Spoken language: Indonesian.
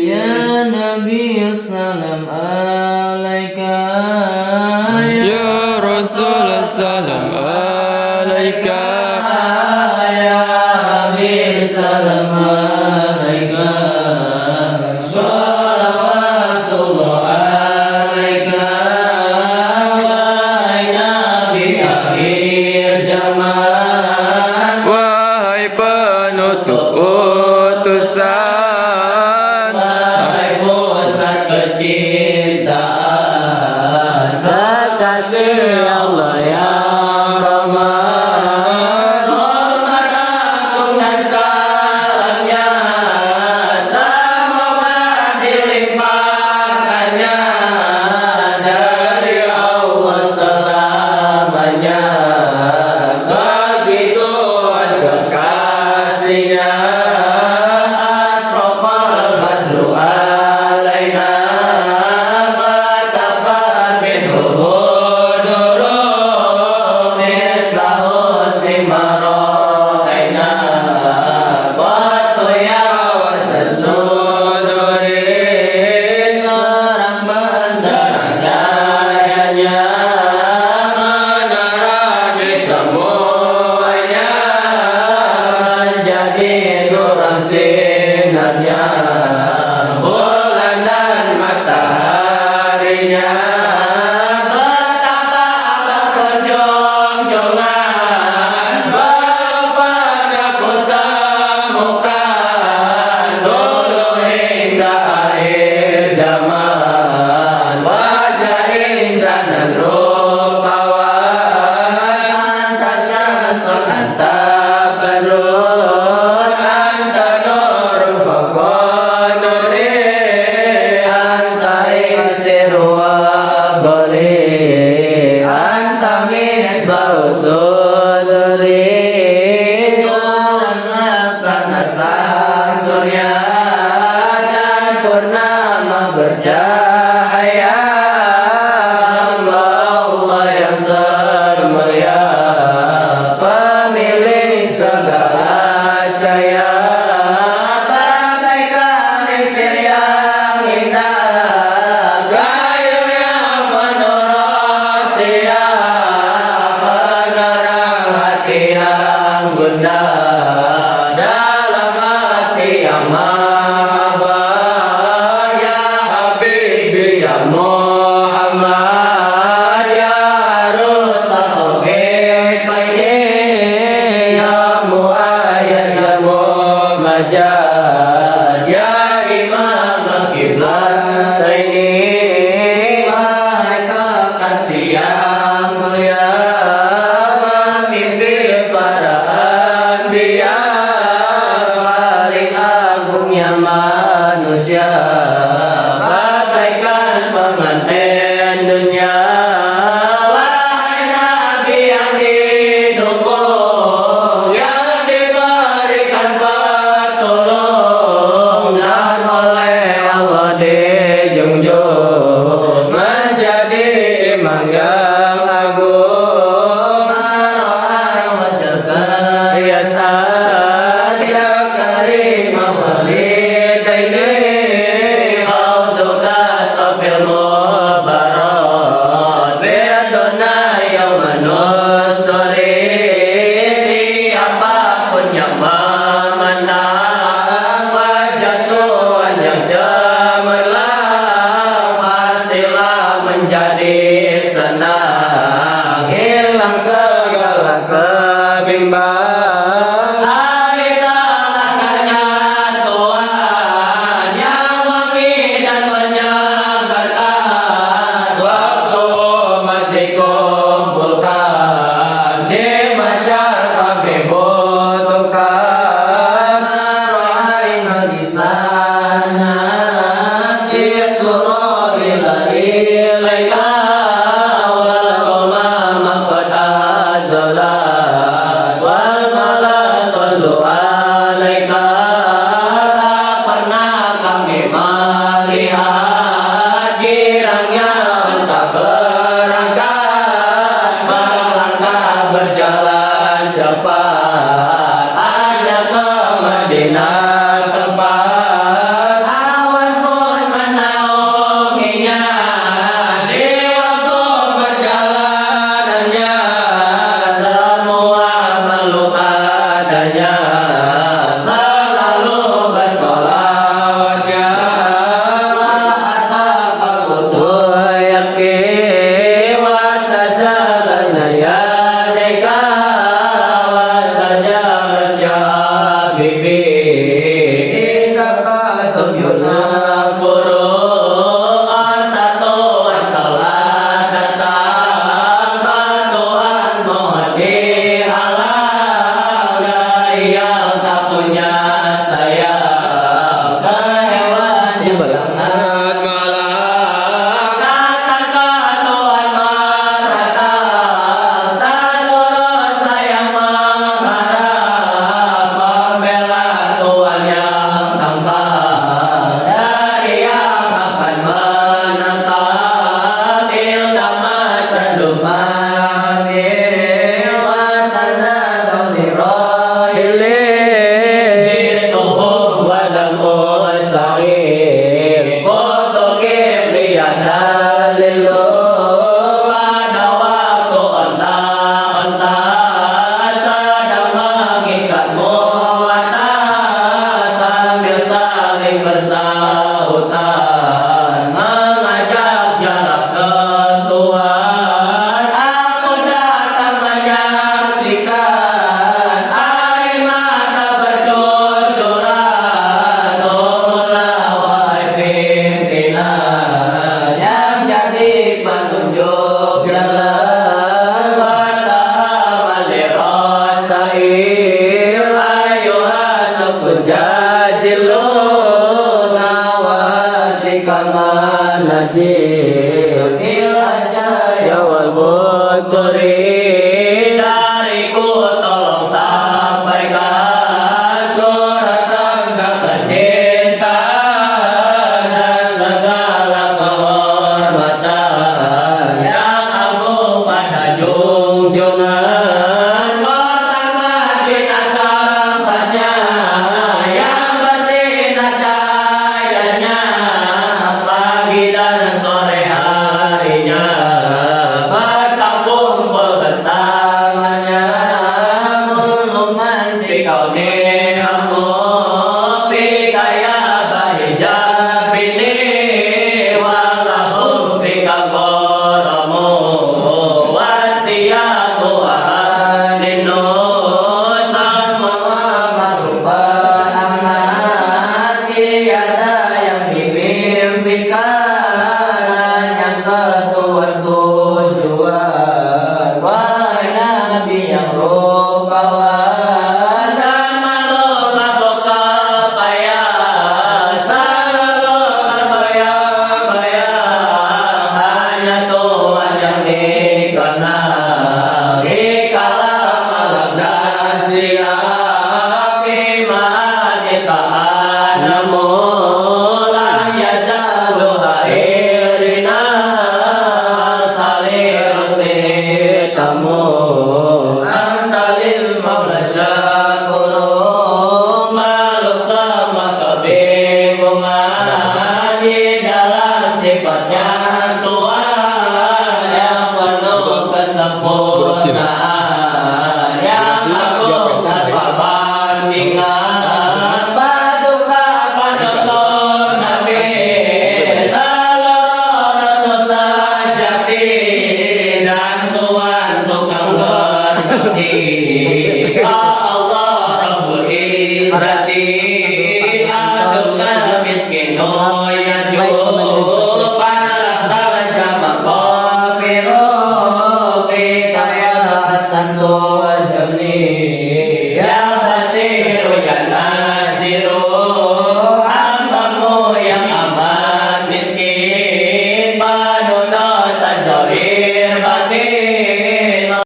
Ya Nabi salam alaika, Ya Rasul salam alaika, ya Habib salam alaika, salawatullah alaika, wahai Nabi akhir zaman, wahai penutup utusan, wahai pusat kecintaan, kekasih Allah yang rahman, hormat agung dan salamnya semoga dilimpahkannya dari Allah selamanya bagi Tuhan kekasihnya. Asrofal badru alaina fatafat minhu buduru misla husni maro'aina batuya wasdan suduri terang benderang cahayanya menerangi semuanya menjadi surang sinarnya bulan dan mataharinya betapa berkunjung-jungan baru pada ku temukan dulu hingga akhir zaman wajah indah dan rupawan anta syamsun anta badrun anta nurun fawqa nuri anta iksiru wa bali anta misbahu sudri orang laksana sang surya dan purnama bercahaya hamba Allah yang termulia pemilik segala cahaya bagaikan iksir yang indah kayu yang penuh rahasia penerang hati yang gundah dalam hati yang mahabah ya Habibi ya Muhammad ya Rasul tauhid baini ya muayyad ya mumajjad ya imam al-qiblatain wahai kekasih yang mulia pemimpin para anbiya paling agungnya manusia bagaikan pengantin dunia wahai Nabi yang didukung yang diberikan pertolongan dan oleh Allah dijunjung menjadi imam yang agung mar'ai wajhaka ya sa'ad ya karim walidaini auduka safil mubarak biaduna yawman nusri siapapun yang memandang wajah Tuhan yang cemerlang pastilah menjadi senang hilang segala kebimbangan itulah Tuhan yang wangi dan menyegarkan waktu umat dikumpulkan di masyar kami butuhkan rohaina di sana disuruh ilaika ومن